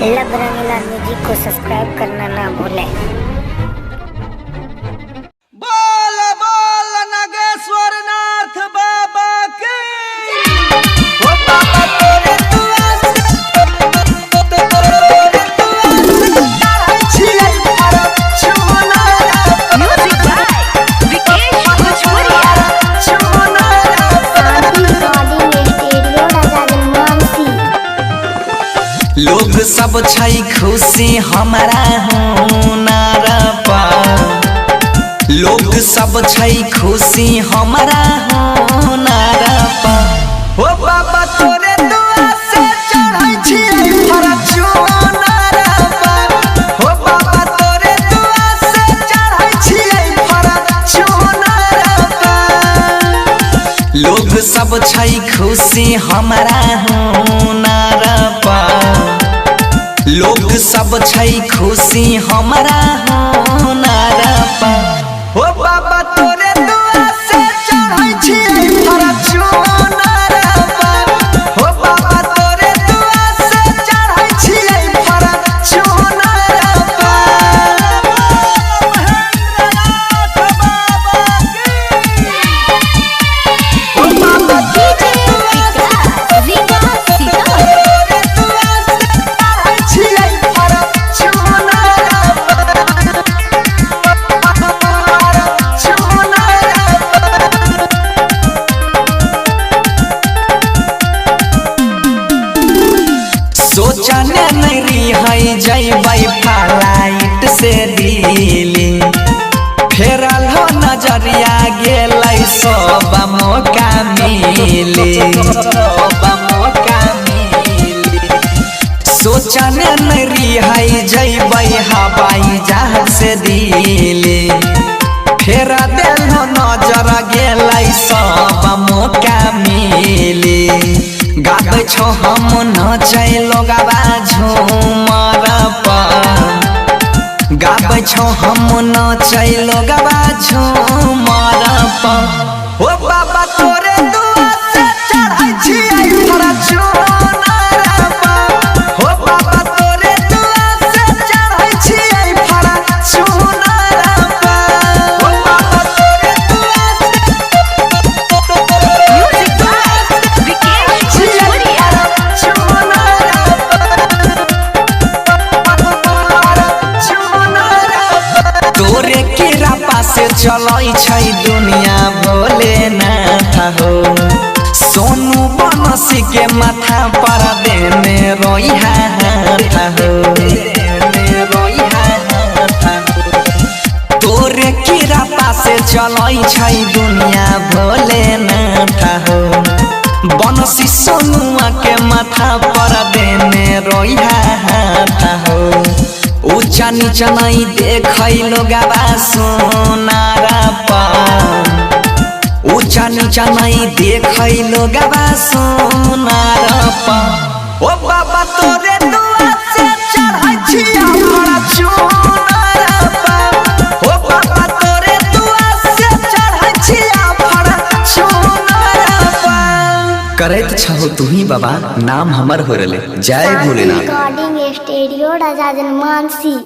लब रंगीला music को subscribe करना ना भूलें। बोल बोल नागेश्वर नाथ बाबा की हो बाबा तोरे लोग सब छै खुशी हमारा हुनर पर। लोग सब छै खुशी हमारा हुनर पर। हो बाबा तोरे दुआ से चढ़ै छियै फॉर्च्यूनर पर। हो बाबा तोरे दुआ से चढ़ै छियै फॉर्च्यूनर पर। लोग सब छै खुशी हमारा हुनर पर। लोग सब छै खुशी हमारा हुनर पर। हो बाबा तोरे दुआ से चढ़ै छियै फॉर्च्यूनर पर। हो बाबा तोरे दुआ से चढ़ै छियै फॉर्च्यूनर पर। हो बाबा तोरे सोचने नहीं रही जैबै फ्लाइट से दिल्ली। फेरल हो नजरिया गेलै सब मौका मिली। सोचने नहीं रही जैबै हवाई जहाज से दिल्ली। फेरा देल हो नजर गेलै सब मौका मिली। गाबै छो हम नचै लोगवा झूमर पर। गाबै छो हम नचै लोगवा झूमर पर। हो बाबा तोरे दुआ से चढ़ै छियै फॉर्च्यूनर पर। हो बाबा तोरे दुआ से चढ़ै छियै फॉर्च्यूनर पर। हो बाबा तोरे दुआ तोरे कृपा से चलै छै दुनिया भोलेनाथ हो। सोनू बनसी के माथा पर देने रोइहा हो। तोरे कृपा से चलै छै दुनिया भोलेनाथ हो। बनसी सोनुआ के माथा पर देने रोइहा हो। ऊंचा नीचा नहीं देखै लोगवा सोनार पर। ऊंचा नीचा नहीं देखै लोगवा सोनार पर। ओ बाबा तोरे दुआ से चढ़ै छियै फॉर्च्यूनर पर। ओ बाबा तोरे दुआ से चढ़ै छियै फॉर्च्यूनर पर। करैत छहो तुही बाबा नाम हमर हो रहले। जय भोलेनाथ। रिकॉर्डिंग स्टूडियो राजा जनमानसी।